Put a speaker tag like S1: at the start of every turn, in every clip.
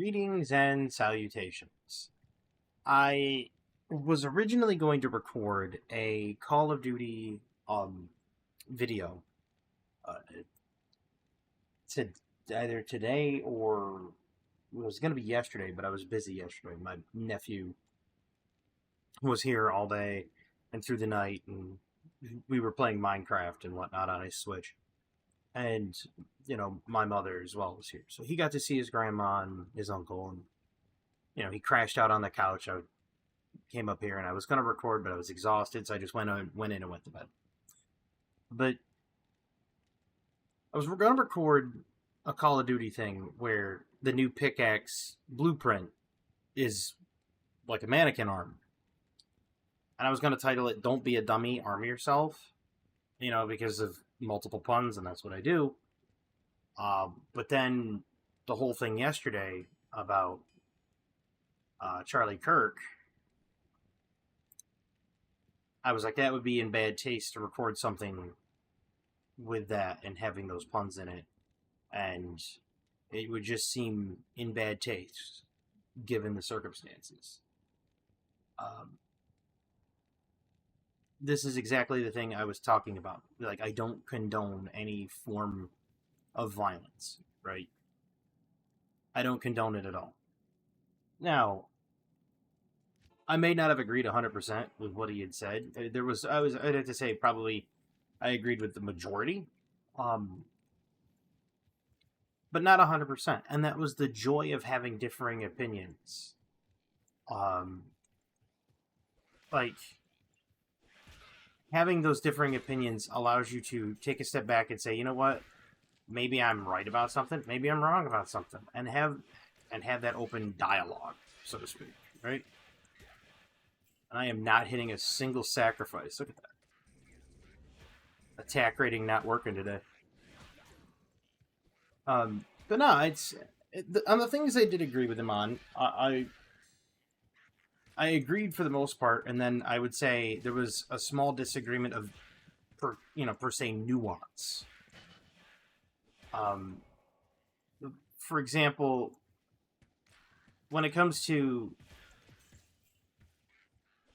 S1: Greetings and salutations. I was originally going to record a Call of Duty video uh, to either today or it was going to be yesterday, but I was busy yesterday. My nephew was here all day and through the night, and we were playing Minecraft and whatnot on his Switch. And my mother as well was here, so he got to see his grandma and his uncle, and he crashed out on the couch. I came up here and I was going to record, but I was exhausted, so I just went in and went to bed. But I was going to record a Call of Duty thing where the new pickaxe blueprint is like a mannequin arm, and I was going to title it "Don't Be a Dummy, Arm Yourself," because of multiple puns, and that's what I do. But then the whole thing yesterday about Charlie Kirk, I was like, that would be in bad taste to record something with that and having those puns in it, and it would just seem in bad taste given the circumstances. This is exactly the thing I was talking about. Like, I don't condone any form of violence, right? I don't condone it at all. Now, I may not have agreed 100% with what he had said. I'd have to say probably I agreed with the majority, but not 100%. And that was the joy of having differing opinions. Like, having those differing opinions allows you to take a step back and say, you know what? Maybe I'm right about something. Maybe I'm wrong about something, and have that open dialogue, so to speak, right? And I am not hitting a single sacrifice. Look at that. Attack rating not working today. But no, on the things I did agree with him on. I agreed for the most part, and then I would say there was a small disagreement of, per se, nuance. For example, when it comes to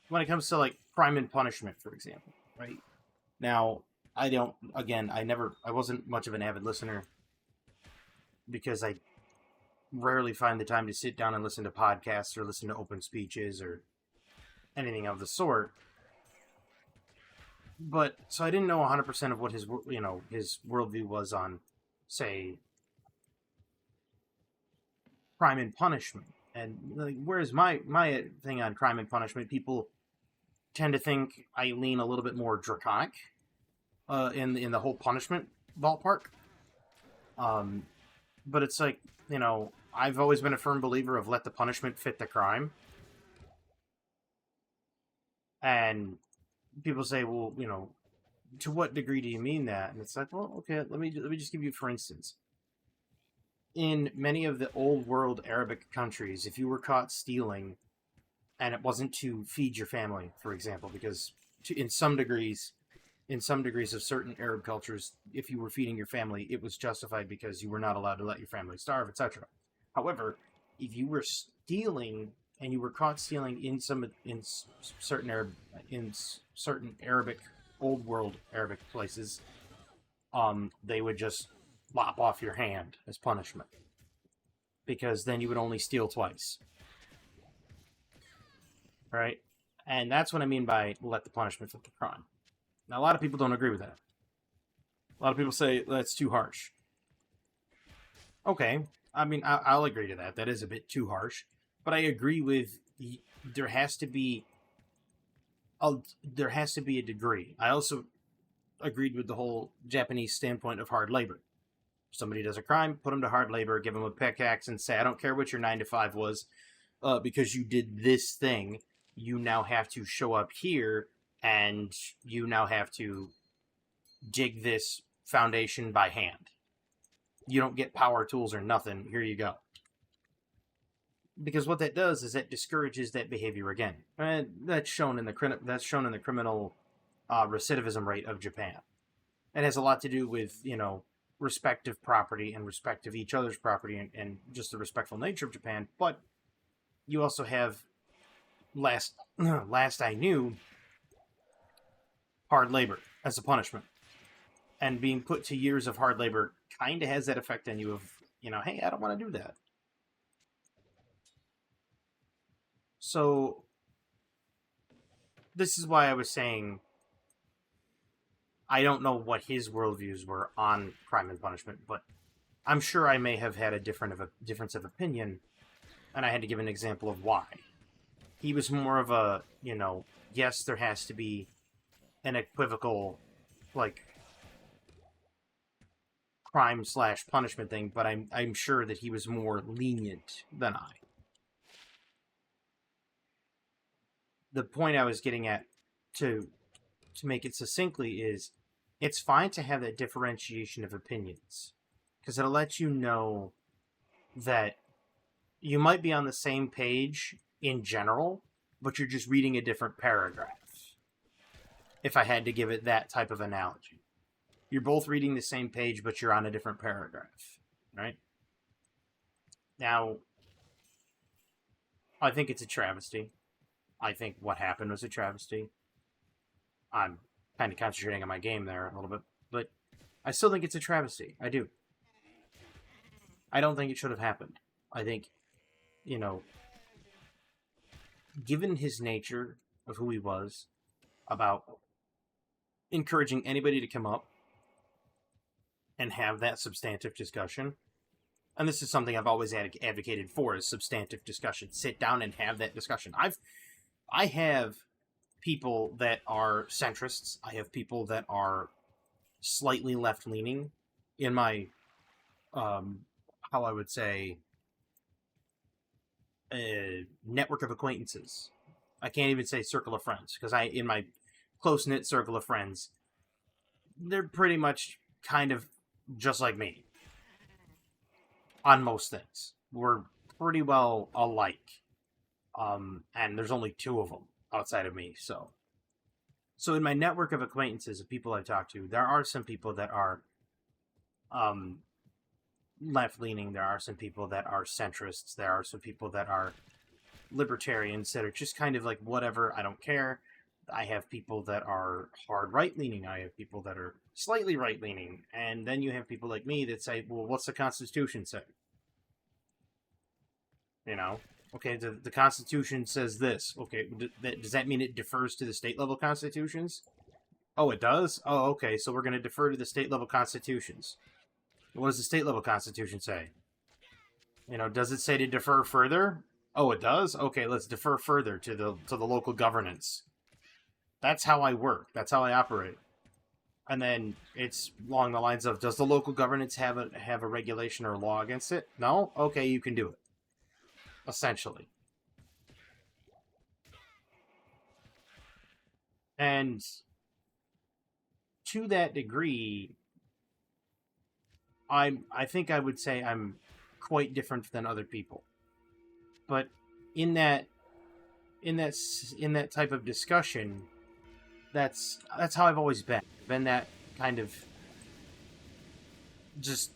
S1: like crime and punishment, for example, right? Now, I wasn't much of an avid listener because I rarely find the time to sit down and listen to podcasts or listen to open speeches or anything of the sort. But so I didn't know 100% of what his worldview was on, say, crime and punishment. And like, whereas my thing on crime and punishment, people tend to think I lean a little bit more draconic in the whole punishment ballpark. But it's like, I've always been a firm believer of let the punishment fit the crime. And people say, well, to what degree do you mean that? And it's like, well, okay, let me just give you, for instance. In many of the old world Arabic countries, if you were caught stealing and it wasn't to feed your family, for example, because in some degrees of certain Arab cultures, if you were feeding your family, it was justified because you were not allowed to let your family starve, etc. However, if you were stealing and you were caught stealing in certain Arabic old world Arabic places, they would just lop off your hand as punishment, because then you would only steal twice, right? And that's what I mean by let the punishment fit the crime. Now, a lot of people don't agree with that. A lot of people say that's too harsh. Okay, I mean, I'll agree to that. That is a bit too harsh. But I agree with there has to be a degree. I also agreed with the whole Japanese standpoint of hard labor. If somebody does a crime, put them to hard labor, give them a pickaxe, and say, I don't care what your 9 to 5 was, because you did this thing, you now have to show up here, and you now have to dig this foundation by hand. You don't get power tools or nothing. Here you go. Because what that does is that discourages that behavior again. And that's shown in the criminal recidivism rate of Japan. It has a lot to do with respect of property and respect of each other's property and just the respectful nature of Japan. But you also have last I knew, hard labor as a punishment, and being put to years of hard labor kind of has that effect on you of, hey, I don't want to do that. So this is why I was saying I don't know what his worldviews were on crime and punishment, but I'm sure I may have had a difference of opinion, and I had to give an example of why. He was more of a, yes, there has to be an equivocal, like, crime/punishment thing, but I'm sure that he was more lenient than I. The point I was getting at, to make it succinctly, is it's fine to have that differentiation of opinions, because it'll let you know that you might be on the same page in general, but you're just reading a different paragraph. If I had to give it that type of analogy, you're both reading the same page, but you're on a different paragraph, right? Now, I think it's a travesty. I think what happened was a travesty. I'm kind of concentrating on my game there a little bit, but I still think it's a travesty. I do. I don't think it should have happened. I think, given his nature of who he was, about encouraging anybody to come up and have that substantive discussion, and this is something I've always advocated for, is substantive discussion. Sit down and have that discussion. I have people that are centrists. I have people that are slightly left-leaning in my, how I would say, network of acquaintances. I can't even say circle of friends, because in my close-knit circle of friends, they're pretty much kind of just like me on most things. We're pretty well alike. And there's only two of them outside of me. So in my network of acquaintances, of people I talk to, there are some people that are left-leaning. There are some people that are centrists. There are some people that are libertarians that are just kind of like, whatever, I don't care. I have people that are hard right-leaning. I have people that are slightly right-leaning. And then you have people like me that say, well, what's the Constitution say? Okay, the Constitution says this. Okay, does that mean it defers to the state-level constitutions? Oh, it does? Oh, okay, so we're going to defer to the state-level constitutions. What does the state-level constitution say? Does it say to defer further? Oh, it does? Okay, let's defer further to the local governance. That's how I work. That's how I operate. And then it's along the lines of, does the local governance have a regulation or law against it? No? Okay, you can do it. Essentially. And to that degree, I think I would say I'm quite different than other people. But in that type of discussion, that's how I've always been. Been that kind of, just,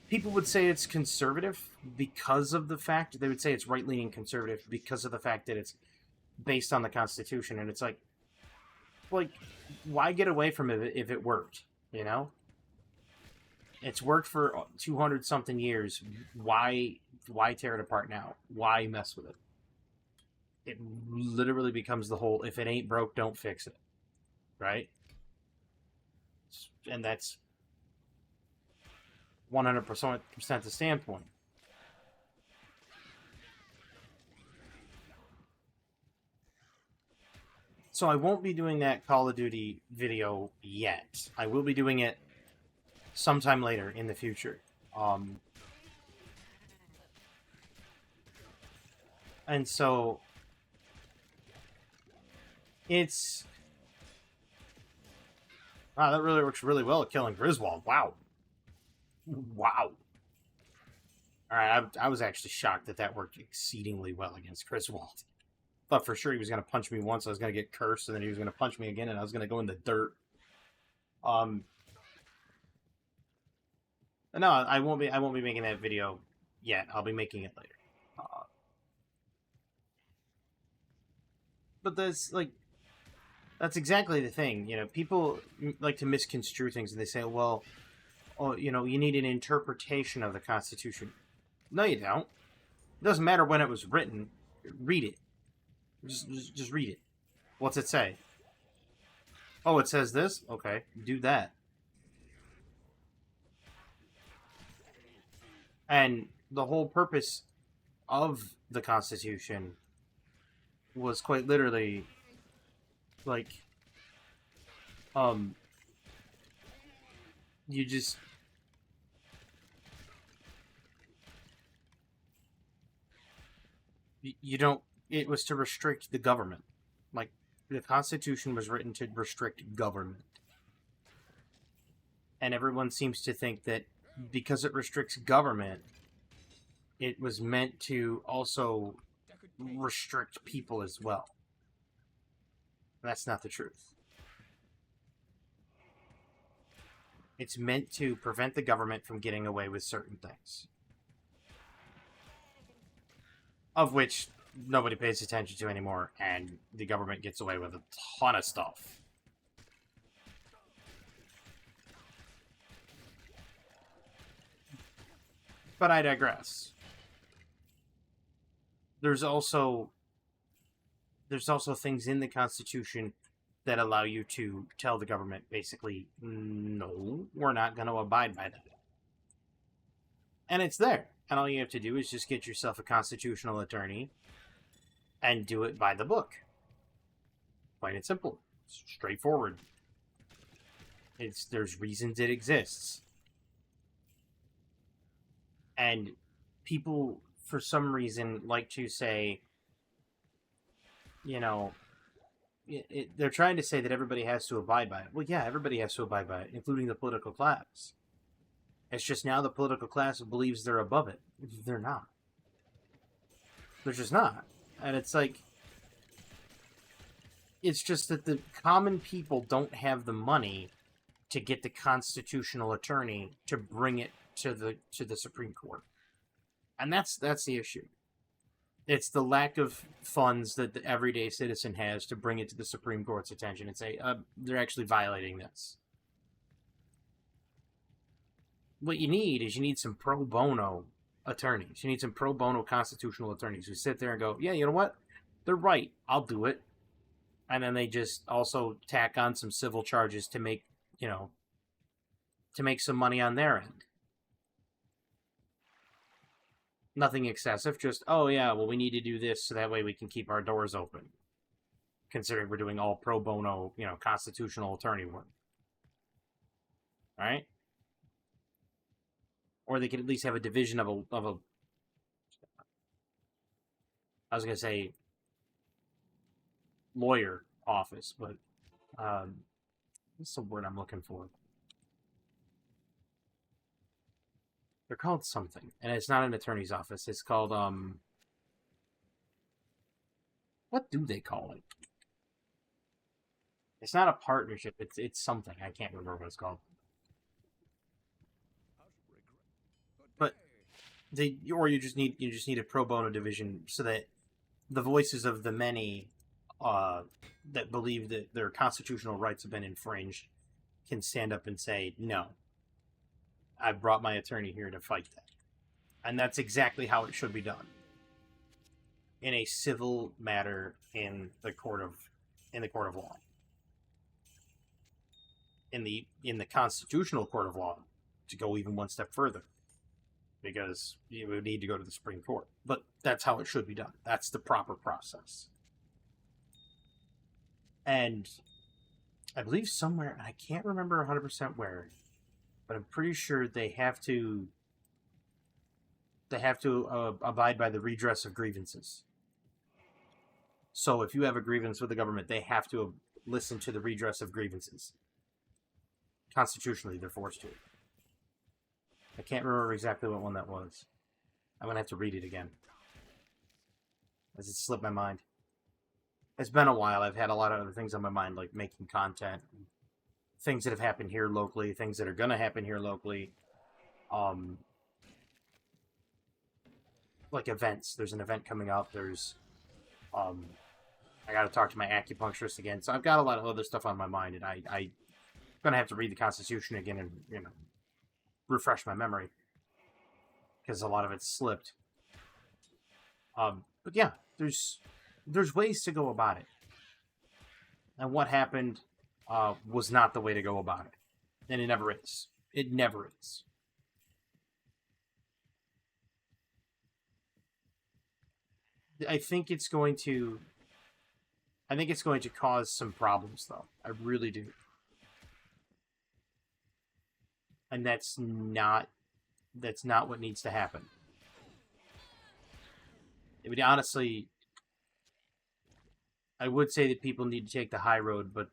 S1: people would say it's conservative because of the fact, they would say it's right-leaning conservative because of the fact that it's based on the Constitution. And it's like, why get away from it if it worked? It's worked for 200-something years. Why tear it apart now? Why mess with it? It literally becomes the whole, if it ain't broke, don't fix it. Right? And that's 100% the standpoint. So I won't be doing that Call of Duty video yet. I will be doing it sometime later in the future. And so it's... Wow, that really works really well at killing Griswold. Wow. Wow. Alright, I was actually shocked that worked exceedingly well against Griswold. Thought for sure he was going to punch me once, I was going to get cursed, and then he was going to punch me again, and I was going to go in the dirt. No, I won't be. I won't be making that video yet. I'll be making it later. Uh, but that's exactly the thing. You know, people like to misconstrue things, and they say, "Well, oh, you know, you need an interpretation of the Constitution." No, you don't. It doesn't matter when it was written. Read it. Just read it. What's it say? Oh, it says this? Okay, do that. And the whole purpose of the Constitution was quite literally like um you just you don't it was to restrict the government. Like the Constitution was written to restrict government. And everyone seems to think that because it restricts government, it was meant to also restrict people as well. That's not the truth. It's meant to prevent the government from getting away with certain things, of which nobody pays attention to anymore, and the government gets away with a ton of stuff. But I digress. There's also things in the Constitution that allow you to tell the government basically, no, we're not going to abide by that. And it's there. And all you have to do is just get yourself a constitutional attorney and do it by the book. Plain and simple. Straightforward. There's reasons it exists. And people, for some reason, like to say, you know, they're trying to say that everybody has to abide by it. Well, yeah, everybody has to abide by it, including the political class. It's just now the political class believes they're above it. They're not. They're just not. And it's like, it's just that the common people don't have the money to get the constitutional attorney to bring it to the Supreme Court. And that's the issue. It's the lack of funds that the everyday citizen has to bring it to the Supreme Court's attention and say, they're actually violating this. What you need some pro bono attorneys. You need some pro bono constitutional attorneys who sit there and go, yeah, you know what? They're right. I'll do it. And then they just also tack on some civil charges to make, to make some money on their end. Nothing excessive, just, oh yeah, well, we need to do this so that way we can keep our doors open. Considering we're doing all pro bono, constitutional attorney work. All right? Or they could at least have a division of a I was going to say lawyer office, but what's the word I'm looking for? They're called something, and it's not an attorney's office. It's called what do they call it? It's not a partnership. It's something. I can't remember what it's called. But you just need a pro bono division so that the voices of the many that believe that their constitutional rights have been infringed can stand up and say, no, I brought my attorney here to fight that. And that's exactly how it should be done. In a civil matter in the court of law. In the constitutional court of law, to go even one step further. Because you would need to go to the Supreme Court. But that's how it should be done. That's the proper process. And I believe somewhere, and I can't remember 100% where, but I'm pretty sure they have to abide by the redress of grievances. So if you have a grievance with the government, they have to listen to the redress of grievances. Constitutionally, they're forced to. I can't remember exactly what one that was. I'm going to have to read it again. As it slipped my mind. It's been a while. I've had a lot of other things on my mind, like making content. Things that have happened here locally. Things that are going to happen here locally. um, like events. There's an event coming up. There's um, I got to talk to my acupuncturist again. So I've got a lot of other stuff on my mind, and I'm gonna have to read the Constitution again and refresh my memory because a lot of it's slipped. But yeah, there's ways to go about it, and what happened was not the way to go about it, and it never is. It never is. I think it's going to. I think it's going to cause some problems, though. I really do, and that's not what needs to happen. I mean, honestly, I would say that people need to take the high road, but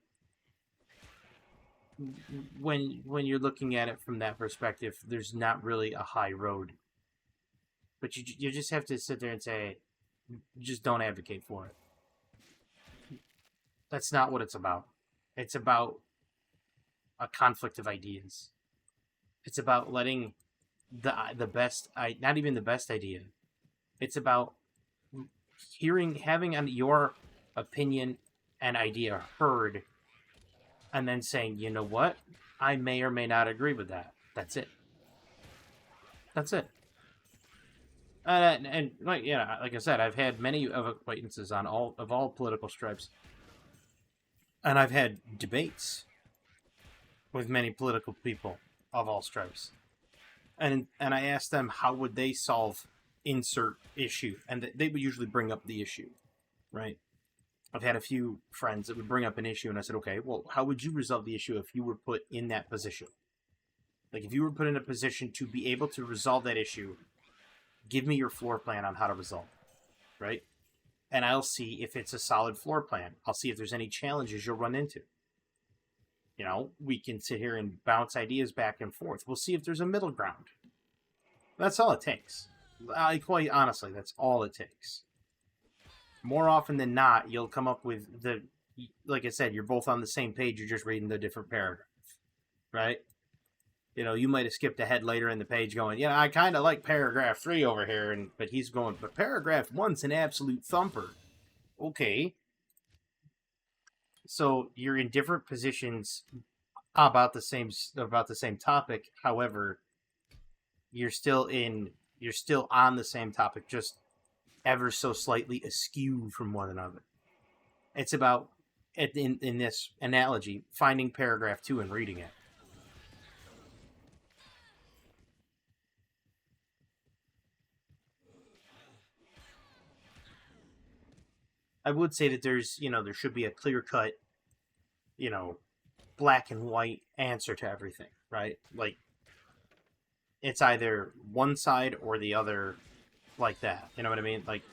S1: when you're looking at it from that perspective, there's not really a high road. But you just have to sit there and say, just don't advocate for it. That's not what it's about. It's about a conflict of ideas. It's about letting the best, not even the best idea. It's about having your opinion and idea heard, and then saying, you know what, I may or may not agree with that. That's it. That's it. And like like I said, I've had many of acquaintances on all political stripes, and I've had debates with many political people of all stripes, and I asked them how would they solve insert issue, and they would usually bring up the issue, right? I've had a few friends that would bring up an issue, and I said, okay, well, how would you resolve the issue if you were put in that position? Like, if you were put in a position to be able to resolve that issue, give me your floor plan on how to resolve it, right? And I'll see if it's a solid floor plan. I'll see if there's any challenges you'll run into. We can sit here and bounce ideas back and forth. We'll see if there's a middle ground. That's all it takes. Quite honestly, that's all it takes. More often than not, you'll come up with like I said, you're both on the same page, you're just reading the different paragraph, right? You might have skipped ahead later in the page going, I kind of like paragraph 3 over here, but he's going, but paragraph 1's an absolute thumper. Okay. So you're in different positions about the same topic. However, you're still on the same topic, just ever so slightly askew from one another. It's about, in this analogy, finding paragraph 2 and reading it. I would say that there should be a clear cut, black and white answer to everything, right? Like, it's either one side or the other, like that. You know what I mean? Like,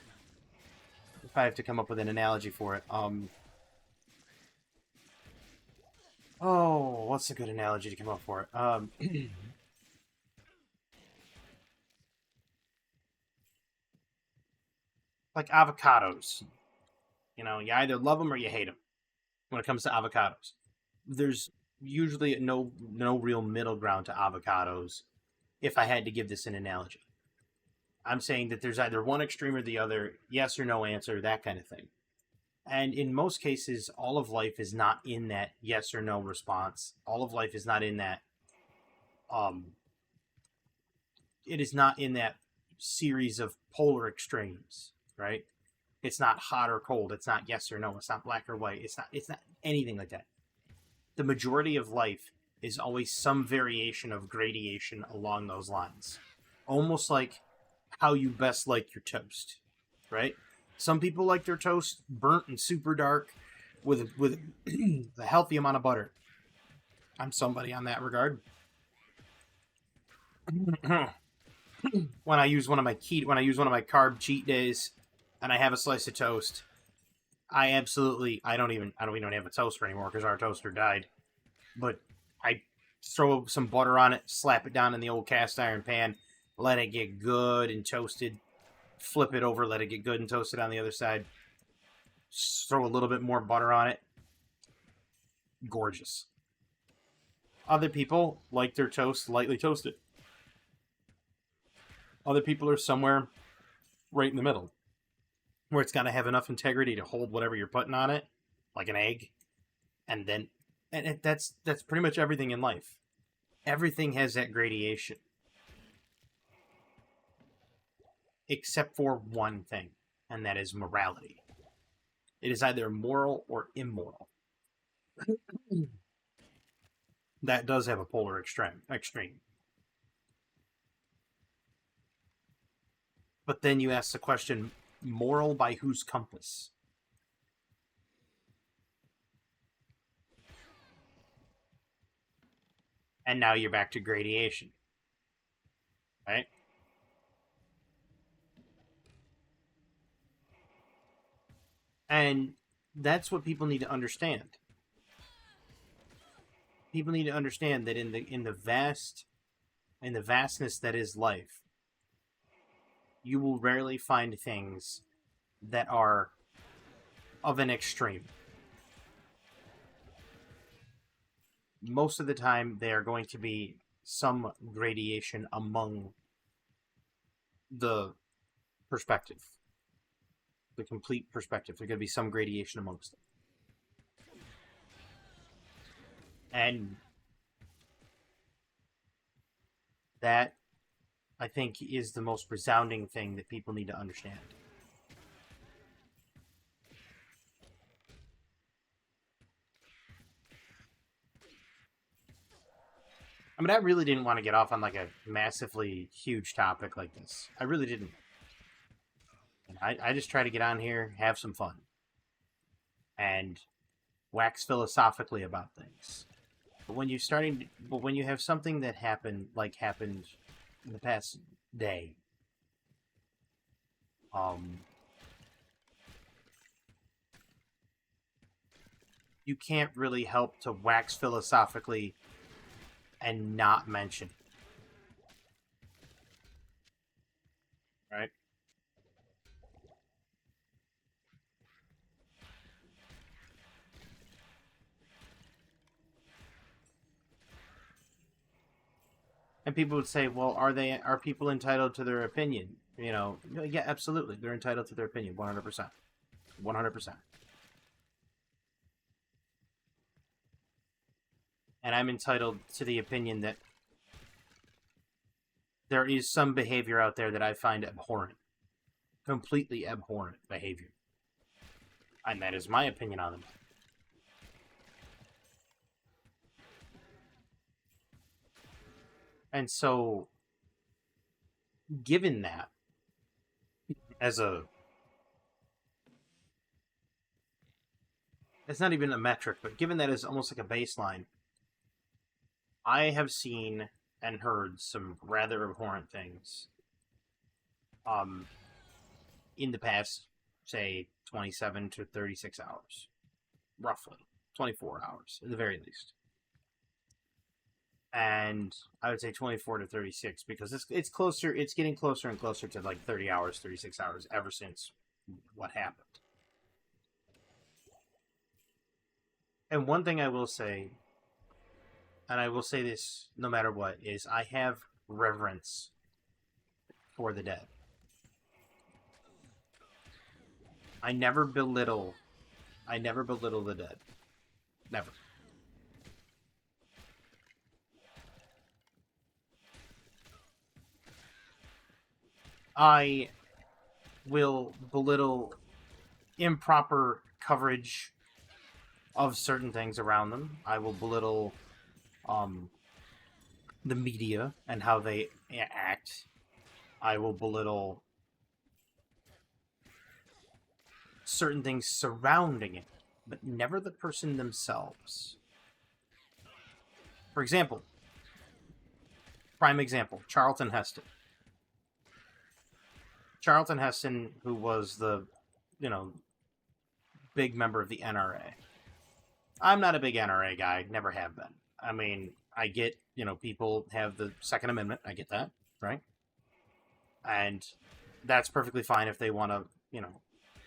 S1: if I have to come up with an analogy for it, what's a good analogy to come up for it? Like avocados. You either love them or you hate them when it comes to avocados. There's usually no real middle ground to avocados, if I had to give this an analogy. I'm saying that there's either one extreme or the other, yes or no answer, that kind of thing. And in most cases, all of life is not in that yes or no response. All of life is not in that, it is not in that series of polar extremes, right? It's not hot or cold. It's not yes or no. It's not black or white. It's not anything like that. The majority of life is always some variation of gradation along those lines. Almost like how you best like your toast, right? Some people like their toast burnt and super dark with a healthy amount of butter. I'm somebody on that regard. When I use one of my carb cheat days and I have a slice of toast, I don't even have a toaster anymore because our toaster died. But I throw some butter on it, slap it down in the old cast iron pan, let it get good and toasted, flip it over, let it get good and toasted on the other side, throw a little bit more butter on it. Gorgeous. Other people like their toast lightly toasted. Other people are somewhere right in the middle, where it's got to have enough integrity to hold whatever you're putting on it, like an egg, and then, that's pretty much everything in life. Everything has that gradation, except for one thing, and that is morality. It is either moral or immoral. That does have a polar extreme. But then you ask the question, moral by whose compass? And now you're back to gradation, right? And that's what people need to understand. People need to understand that in the vastness that is life, you will rarely find things that are of an extreme. Most of the time, they are going to be some gradation among the perspective, the complete perspective. There's going to be some gradation amongst them. And that, I think, is the most resounding thing that people need to understand. I mean, I really didn't want to get off on like a massively huge topic like this. I really didn't. I just try to get on here, have some fun, and wax philosophically about things. But when you have something that happened in the past day, um, you can't really help to wax philosophically and not mention it, right? And people would say, "Well, are people entitled to their opinion?" You know, yeah, absolutely, they're entitled to their opinion, 100%, 100%. And I'm entitled to the opinion that there is some behavior out there that I find abhorrent, completely abhorrent behavior, and that is my opinion on them. And so, given that as a, it's not even a metric, but given that as almost like a baseline, I have seen and heard some rather abhorrent things um, in the past, say, 27 to 36 hours, roughly 24 hours at the very least. And I would say 24 to 36 because it's closer, it's getting closer and closer to like 30 hours, 36 hours ever since what happened. And one thing I will say, and I will say this no matter what, is I have reverence for the dead. I never belittle I never belittle the dead. Never. I will belittle improper coverage of certain things around them. I will belittle um, the media and how they act. I will belittle certain things surrounding it, but never the person themselves. For example, prime example, Charlton Heston. Charlton Heston, who was the, you know, big member of the NRA. I'm not a big NRA guy, never have been. I mean, I get, people have the Second Amendment. I get that, right? And that's perfectly fine if they want to,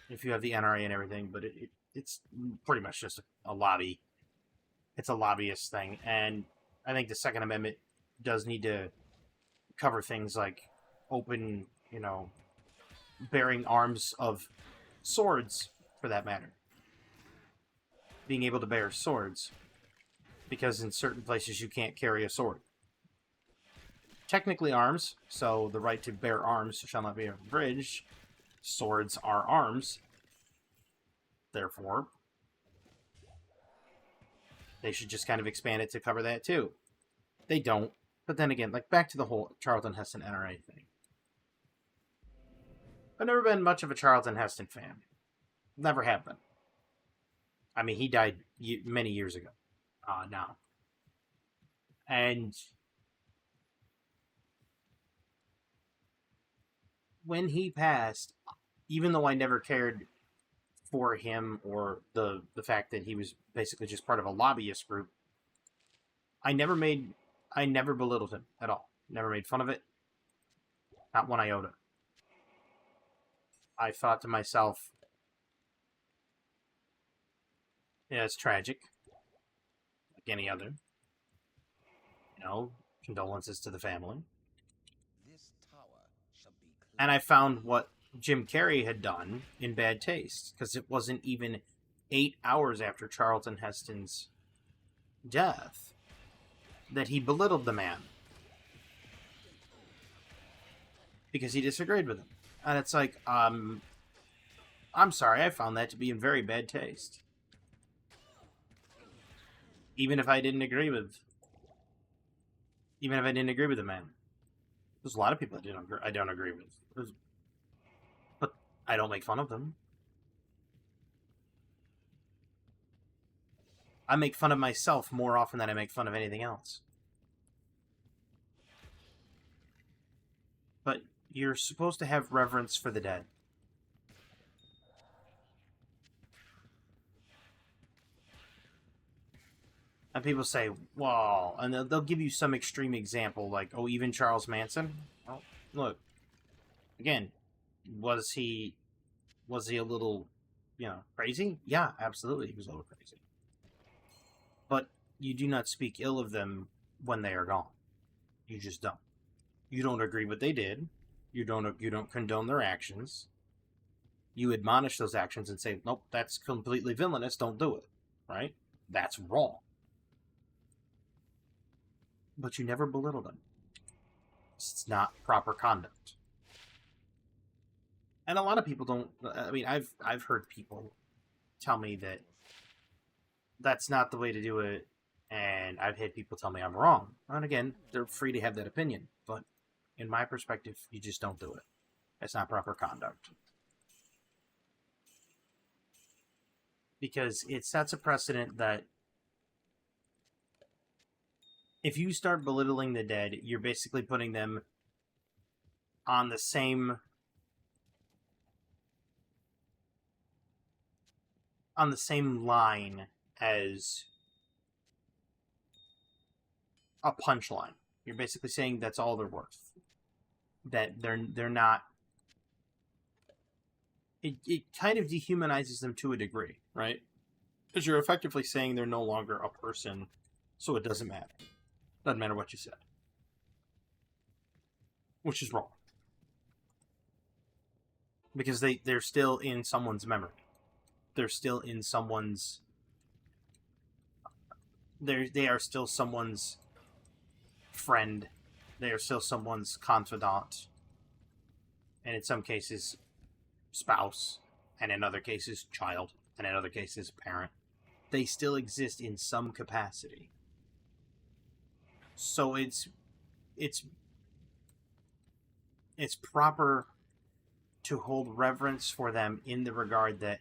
S1: if you have the NRA and everything, but it's pretty much just a lobby. It's a lobbyist thing. And I think the Second Amendment does need to cover things like open, bearing arms of swords, for that matter. Being able to bear swords. Because in certain places you can't carry a sword. Technically arms, so the right to bear arms shall not be abridged. Swords are arms. Therefore, they should just kind of expand it to cover that too. They don't. But then again, like, back to the whole Charlton Heston NRA thing. I've never been much of a Charlton Heston fan. Never have been. I mean, he died many years ago now. And when he passed, even though I never cared for him or the fact that he was basically just part of a lobbyist group, I never belittled him at all. Never made fun of it. Not one iota. I thought to myself, yeah, it's tragic. Like any other. Condolences to the family. And I found what Jim Carrey had done in bad taste, because it wasn't even 8 hours after Charlton Heston's death that he belittled the man because he disagreed with him. And it's like, I'm sorry, I found that to be in very bad taste. Even if I didn't agree with the man. There's a lot of people I don't agree with. But I don't make fun of them. I make fun of myself more often than I make fun of anything else. But you're supposed to have reverence for the dead. And people say, well, and they'll give you some extreme example, like, oh, even Charles Manson? Well, look, again, was he a little, crazy? Yeah, absolutely, he was a little crazy. But you do not speak ill of them when they are gone. You just don't. You don't agree what they did. You don't condone their actions. You admonish those actions and say, nope, that's completely villainous, don't do it. Right? That's wrong. But you never belittle them. It's not proper conduct. And a lot of people don't. I mean, I've heard people tell me that that's not the way to do it, and I've had people tell me I'm wrong. And again, they're free to have that opinion, but in my perspective, you just don't do it. That's not proper conduct. Because it sets a precedent that if you start belittling the dead, you're basically putting them on the same line as a punchline. You're basically saying that's all they're worth. That they're not. It kind of dehumanizes them to a degree, right? Because you're effectively saying they're no longer a person, so it doesn't matter. Doesn't matter what you said. Which is wrong. Because they're still in someone's memory. They're still in someone's... They are still someone's friend. They are still someone's confidant. And in some cases, spouse. And in other cases, child. And in other cases, parent. They still exist in some capacity. So it's proper to hold reverence for them in the regard that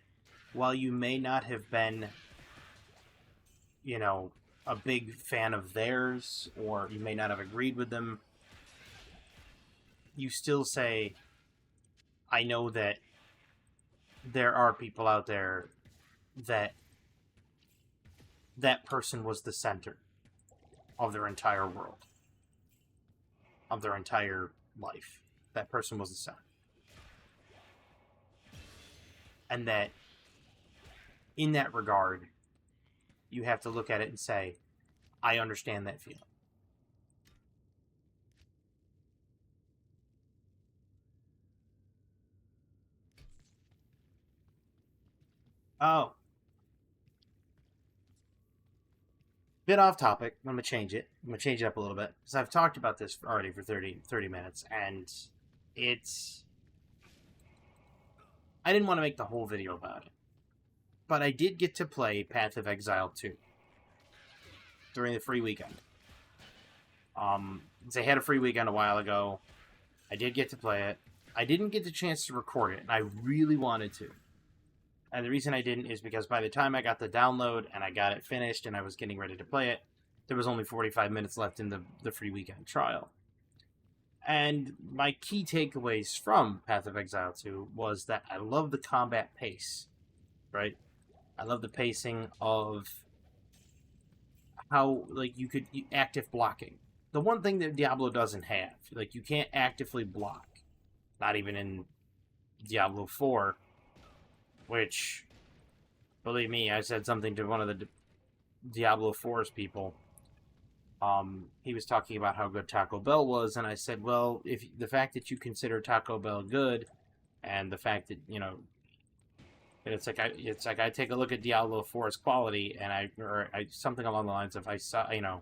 S1: while you may not have been, a big fan of theirs, or you may not have agreed with them, you still say, I know that there are people out there that person was the center of their entire world, of their entire life. That person was the center. And that, in that regard, you have to look at it and say, I understand that feeling. Oh, bit off topic. I'm gonna change it. I'm gonna change it up a little bit because I've talked about this already for 30 minutes, and it's. I didn't want to make the whole video about it, but I did get to play Path of Exile 2 during the free weekend. They had a free weekend a while ago. I did get to play it. I didn't get the chance to record it, and I really wanted to. And the reason I didn't is because by the time I got the download and I got it finished and I was getting ready to play it, there was only 45 minutes left in the free weekend trial. And my key takeaways from Path of Exile 2 was that I love the combat pace, right? I love the pacing of how, like, you could active blocking. The one thing that Diablo doesn't have, like, you can't actively block. Not even in Diablo 4, which, believe me, I said something to one of the Diablo 4's people. He was talking about how good Taco Bell was, and I said, well, if the fact that you consider Taco Bell good, and the fact that, you know, it's like I take a look at Diablo 4's quality, and I something along the lines of, I saw, you know,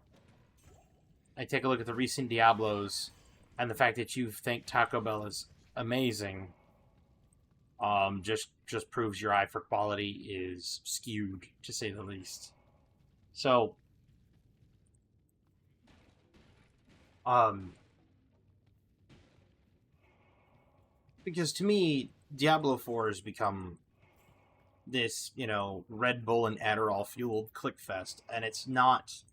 S1: I take a look at the recent Diablos, and the fact that you think Taco Bell is amazing, just proves your eye for quality is skewed, to say the least. So, because to me, Diablo 4 has become this, you know, Red Bull and Adderall fueled click fest, and it's not.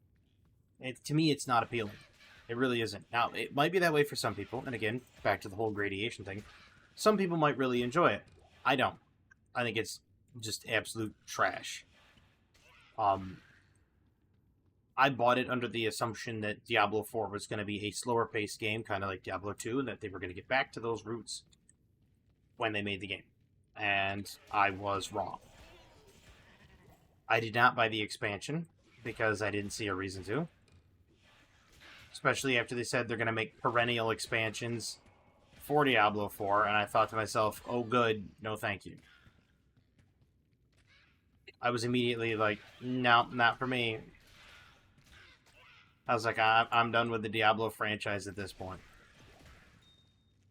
S1: To me, it's not appealing. It really isn't. Now, it might be that way for some people, and again, back to the whole gradation thing. Some people might really enjoy it. I don't. I think it's just absolute trash. I bought it under the assumption that Diablo 4 was going to be a slower paced game, kind of like Diablo 2, and that they were going to get back to those roots when they made the game. And I was wrong. I did not buy the expansion because I didn't see a reason to. Especially after they said they're going to make perennial expansions for Diablo 4, and I thought to myself, oh good, no thank you. I was immediately like, no, not for me. I was like, I'm done with the Diablo franchise at this point.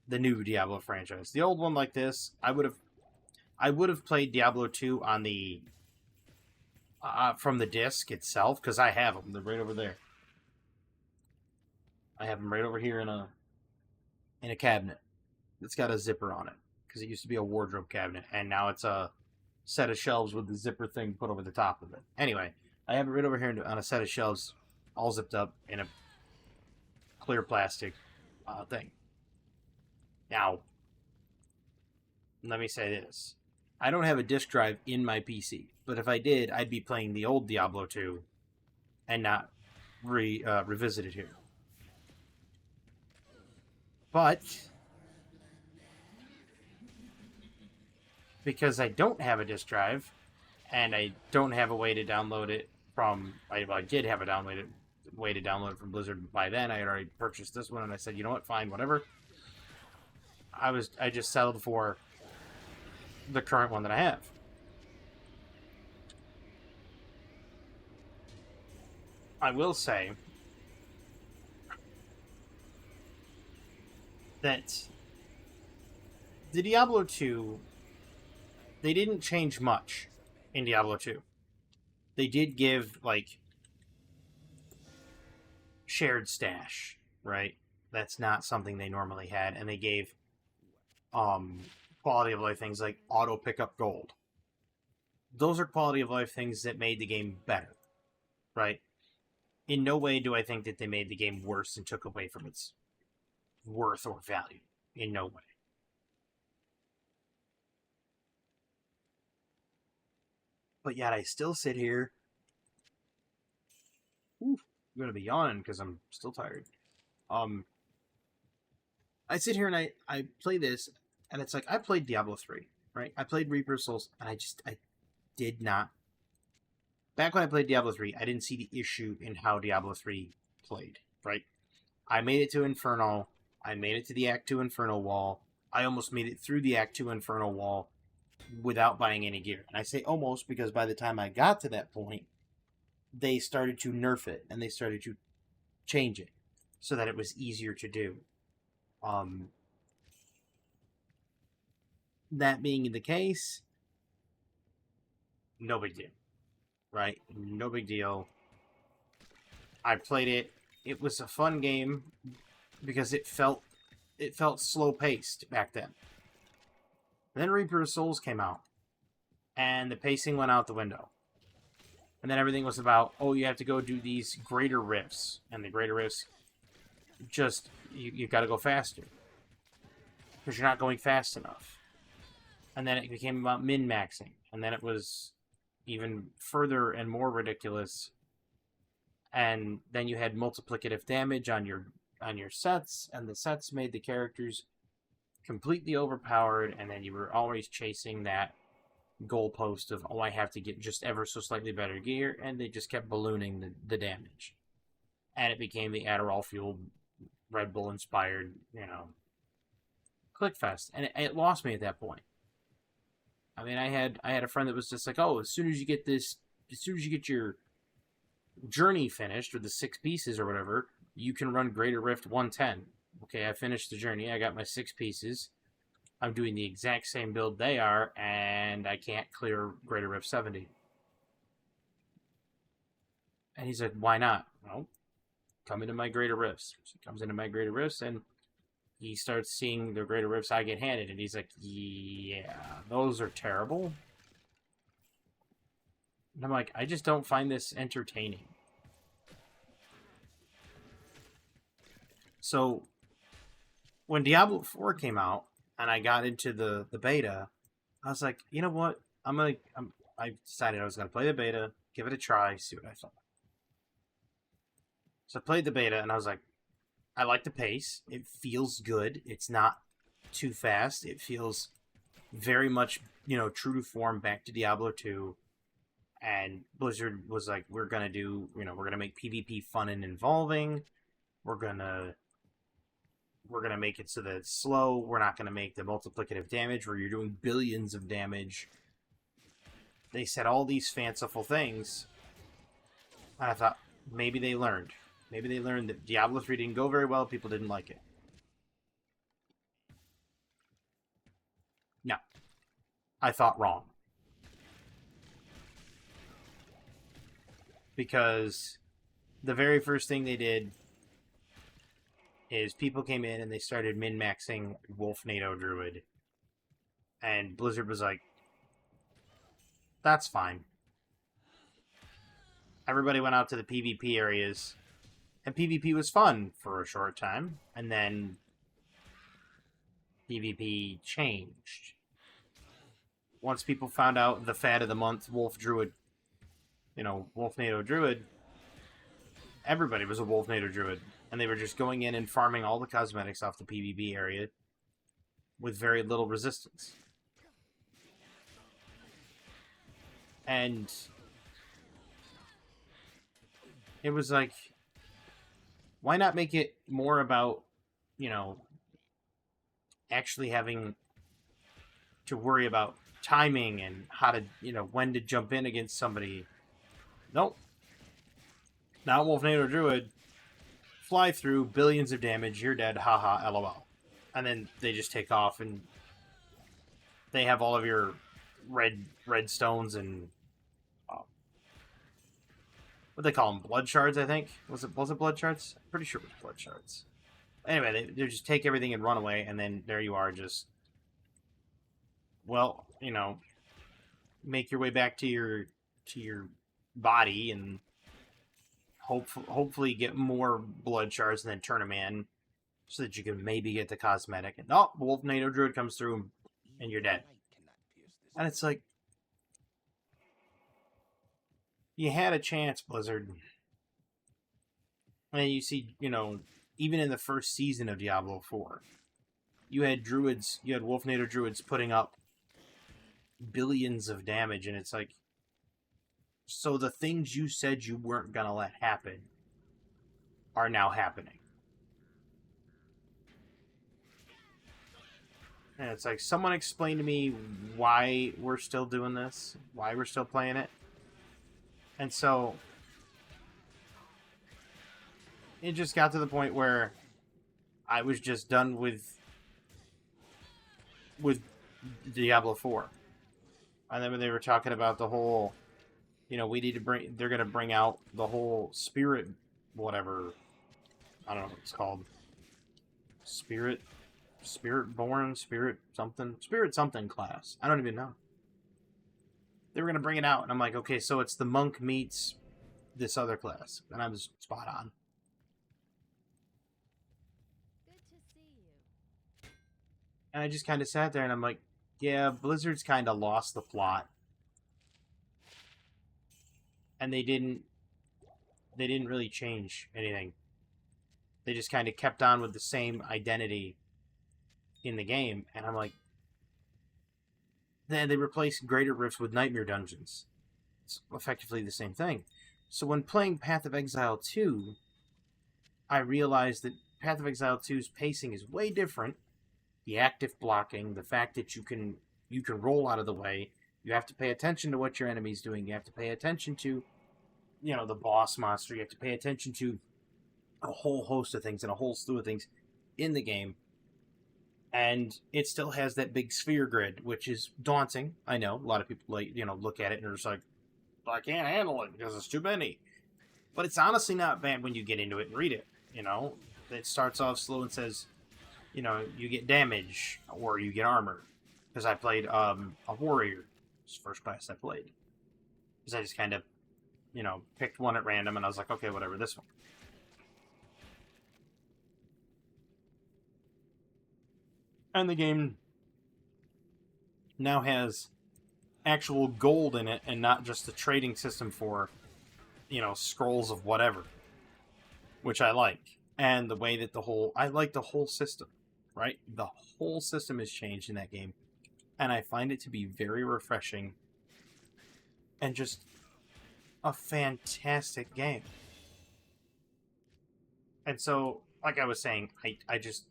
S1: The new Diablo franchise. The old one like this, I would have played Diablo 2 on the from the disc itself, because I have them. They're right over there. I have them right over here in a cabinet that's got a zipper on it, because it used to be a wardrobe cabinet, and now it's a set of shelves with the zipper thing put over the top of it. Anyway, I have it right over here on a set of shelves, all zipped up in a clear plastic thing. Now, let me say this. I don't have a disk drive in my PC, but if I did, I'd be playing the old Diablo 2 and not revisit it here. But because I don't have a disk drive, and I don't have a way to download it from, I did have a way to download it from Blizzard by then. I had already purchased this one, and I said, you know what, fine, whatever. I just settled for the current one that I have. I will say that the Diablo 2, they didn't change much in Diablo 2. They did give, like, shared stash, right? That's not something they normally had. And they gave quality of life things like auto pickup gold. Those are quality of life things that made the game better, right? In no way do I think that they made the game worse and took away from its worth or value. In no way. But yet I still sit here. Ooh, I'm going to be yawning because I'm still tired. I sit here and I play this, and it's like, I played Diablo 3, right? I played Reaper of Souls, and I did not. Back when I played Diablo 3, I didn't see the issue in how Diablo 3 played, right? I made it to Inferno. I made it to the Act 2 Inferno wall. I almost made it through the Act 2 Inferno wall without buying any gear. And I say almost because by the time I got to that point, they started to nerf it and they started to change it so that it was easier to do. That being the case, no big deal, right? No big deal. I played it. It was a fun game because it felt slow paced back then. And then Reaper of Souls came out, and the pacing went out the window. And then everything was about, oh, you have to go do these greater rifts, and the greater rifts just you got to go faster because you're not going fast enough. And then it became about min-maxing, and then it was even further and more ridiculous. And then you had multiplicative damage on your sets, and the sets made the characters completely overpowered, and then you were always chasing that goalpost of, oh, I have to get just ever so slightly better gear, and they just kept ballooning the damage. And it became the Adderall-fueled, Red Bull-inspired, clickfest. And it lost me at that point. I mean, I had a friend that was just like, oh, as soon as you get your journey finished, or the 6 pieces or whatever, you can run Greater Rift 110. Okay, I finished the journey, I got my 6 pieces, I'm doing the exact same build they are, and I can't clear Greater Rift 70. And he's like, why not? Well, come into my Greater Rifts. So he comes into my Greater Rifts, and he starts seeing the Greater Rifts I get handed, and he's like, yeah, those are terrible. And I'm like, I just don't find this entertaining. So, when Diablo 4 came out, and I got into the beta, I was like, you know what? I decided I was going to play the beta, give it a try, see what I thought. So I played the beta, and I was like, I like the pace. It feels good. It's not too fast. It feels very much, true to form, back to Diablo 2. And Blizzard was like, we're going to make PvP fun and involving. We're going to make it so that it's slow. We're not going to make the multiplicative damage where you're doing billions of damage. They said all these fanciful things. And I thought, maybe they learned. Maybe they learned that Diablo 3 didn't go very well. People didn't like it. No. I thought wrong. Because the very first thing they did is people came in and they started min-maxing Wolf NATO Druid. And Blizzard was like, that's fine. Everybody went out to the PvP areas, and PvP was fun for a short time, and then PvP changed. Once people found out the fad of the month, Wolf Druid, Wolf NATO Druid, everybody was a Wolf NATO Druid. And they were just going in and farming all the cosmetics off the PvP area with very little resistance. And it was like, why not make it more about, actually having to worry about timing and how to, when to jump in against somebody. Nope. Not Wolf NATO Druid. Fly through, billions of damage, you're dead, haha, lol. And then they just take off, and they have all of your red stones and what they call them, blood shards, I think. Was it blood shards? I'm pretty sure it was blood shards. Anyway, they just take everything and run away, and then there you are, just, well, make your way back to your body and hopefully get more blood shards and then turn them in so that you can maybe get the cosmetic. And Wolf NATO Druid comes through and you're dead. And it's like, you had a chance, Blizzard. And you see, even in the first season of Diablo 4, you had Wolf NATO Druids putting up billions of damage, and it's like, so the things you said you weren't going to let happen are now happening. And it's like, someone explain to me why we're still doing this, why we're still playing it. And so it just got to the point where I was just done with Diablo 4. And then when they were talking about the whole, we need to they're going to bring out the whole spirit, whatever, I don't know what it's called. Spirit-born, spirit something class. I don't even know. They were going to bring it out, and I'm like, okay, so it's the monk meets this other class. And I was spot on.
S2: Good to see you.
S1: And I just kind of sat there, and I'm like, yeah, Blizzard's kind of lost the plot. And they didn't really change anything. They just kind of kept on with the same identity in the game, and I'm like, then they replaced Greater Rifts with Nightmare Dungeons. It's effectively the same thing. So when playing Path of Exile 2, I realized that Path of Exile 2's pacing is way different. The active blocking, the fact that you can roll out of the way, you have to pay attention to what your enemy's doing, you have to pay attention to, the boss monster, you have to pay attention to a whole host of things and a whole slew of things in the game. And it still has that big sphere grid, which is daunting. I know a lot of people look at it and are just like, I can't handle it because it's too many. But it's honestly not bad when you get into it and read it. It starts off slow and says, you get damage or you get armor. Because I played a warrior. It's the first class I played. Because I just kind of, picked one at random and I was like, okay, whatever, this one. And the game now has actual gold in it and not just a trading system for, scrolls of whatever. Which I like. And the way that I like the whole system, right? The whole system has changed in that game. And I find it to be very refreshing and just a fantastic game. And so, like I was saying, I just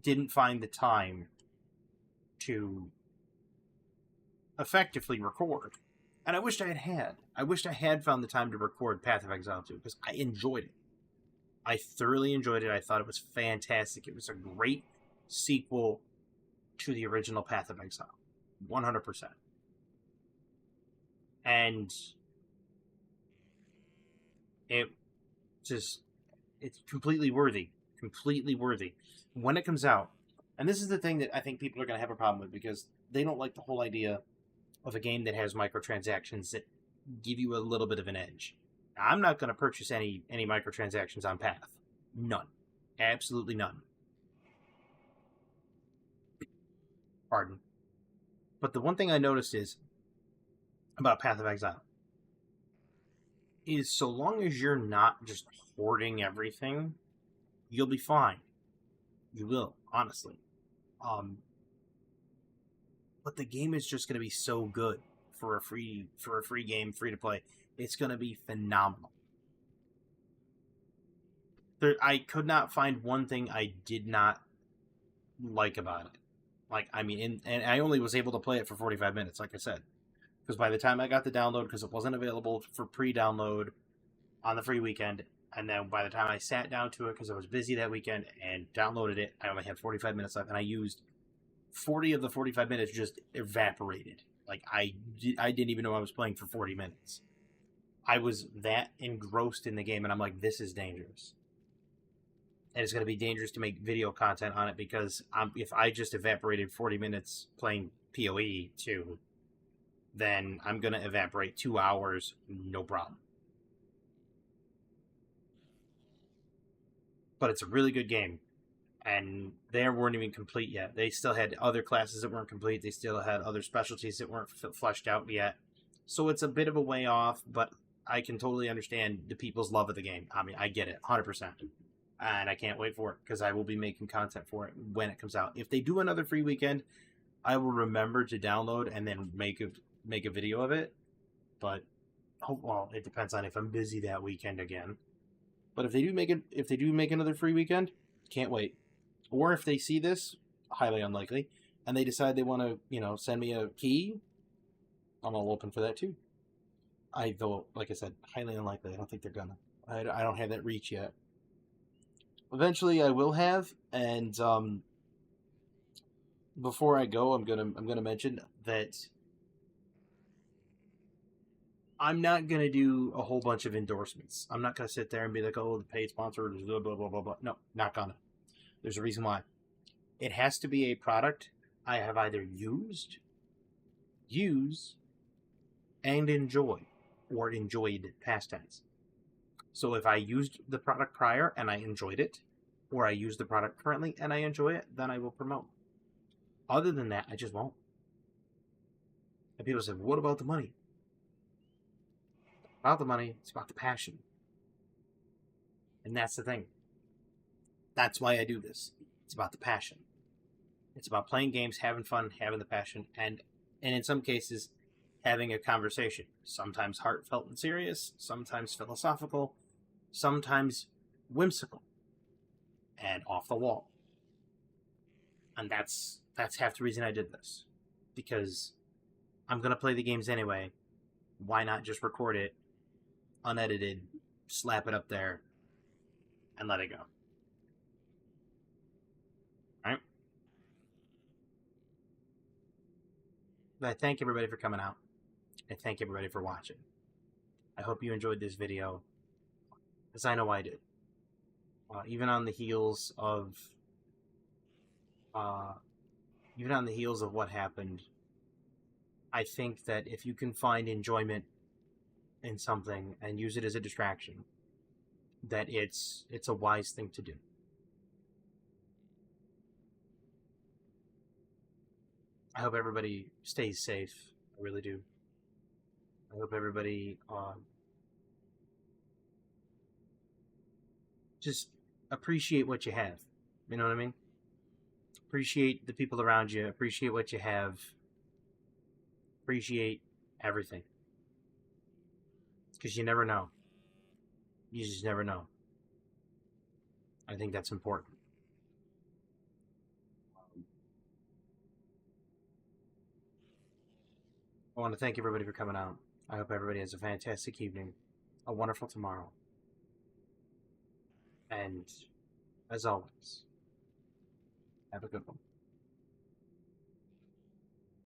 S1: didn't find the time to effectively record. And I wished I had. I wished I had found the time to record Path of Exile 2, because I enjoyed it. I thoroughly enjoyed it. I thought it was fantastic. It was a great sequel to the original Path of Exile. 100%. And it's completely worthy. Completely worthy. When it comes out, and this is the thing that I think people are going to have a problem with, because they don't like the whole idea of a game that has microtransactions that give you a little bit of an edge. Now, I'm not going to purchase any microtransactions on Path. None. Absolutely none. Pardon. But the one thing I noticed is about Path of Exile is, so long as you're not just hoarding everything, you'll be fine. You will, honestly. But the game is just going to be so good for a free game, free to play. It's going to be phenomenal. I could not find one thing I did not like about it. And I only was able to play it for 45 minutes, like I said. Because by the time I got the download, because it wasn't available for pre-download on the free weekend, and then by the time I sat down to it, because I was busy that weekend, and downloaded it, I only had 45 minutes left, and I used 40 of the 45 minutes just evaporated. Like, I didn't even know I was playing for 40 minutes. I was that engrossed in the game, and I'm like, this is dangerous. And it's going to be dangerous to make video content on it, because if I just evaporated 40 minutes playing PoE 2, then I'm going to evaporate 2 hours, no problem. But it's a really good game. And they weren't even complete yet. They still had other classes that weren't complete. They still had other specialties that weren't fleshed out yet. So it's a bit of a way off, but I can totally understand the people's love of the game. I mean, I get it, 100%. And I can't wait for it, because I will be making content for it when it comes out. If they do another free weekend, I will remember to download and then make a video of it. But, well, it depends on if I'm busy that weekend again. But if they do make another free weekend, can't wait. Or if they see this, highly unlikely, and they decide they want to, send me a key, I'm all open for that too. Though, like I said, highly unlikely. I don't think they're gonna. I don't have that reach yet. Eventually, I will have, and before I go, I'm gonna mention that I'm not gonna do a whole bunch of endorsements. I'm not gonna sit there and be like, "Oh, the paid sponsor," blah blah blah blah blah. No, not gonna. There's a reason why. It has to be a product I have either used, use, and enjoy, or enjoyed past tense. So if I used the product prior and I enjoyed it, or I use the product currently and I enjoy it, then I will promote. Other than that, I just won't. And people say, "What about the money?" About the money, it's about the passion. And that's the thing. That's why I do this. It's about the passion. It's about playing games, having fun, having the passion, and in some cases, having a conversation. Sometimes heartfelt and serious, sometimes philosophical, sometimes whimsical and off the wall. And that's half the reason I did this. Because I'm going to play the games anyway. Why not just record it, unedited, slap it up there, and let it go? Alright? But I thank everybody for coming out. I thank everybody for watching. I hope you enjoyed this video, as I know I did. Even on the heels of what happened, I think that if you can find enjoyment in something and use it as a distraction, that it's a wise thing to do. I hope everybody stays safe. I really do. I hope everybody just appreciate what you have. You know what I mean? Appreciate the people around you. Appreciate what you have. Appreciate everything. Because you never know. You just never know. I think that's important. I want to thank everybody for coming out. I hope everybody has a fantastic evening, a wonderful tomorrow. And, as always, have a good one.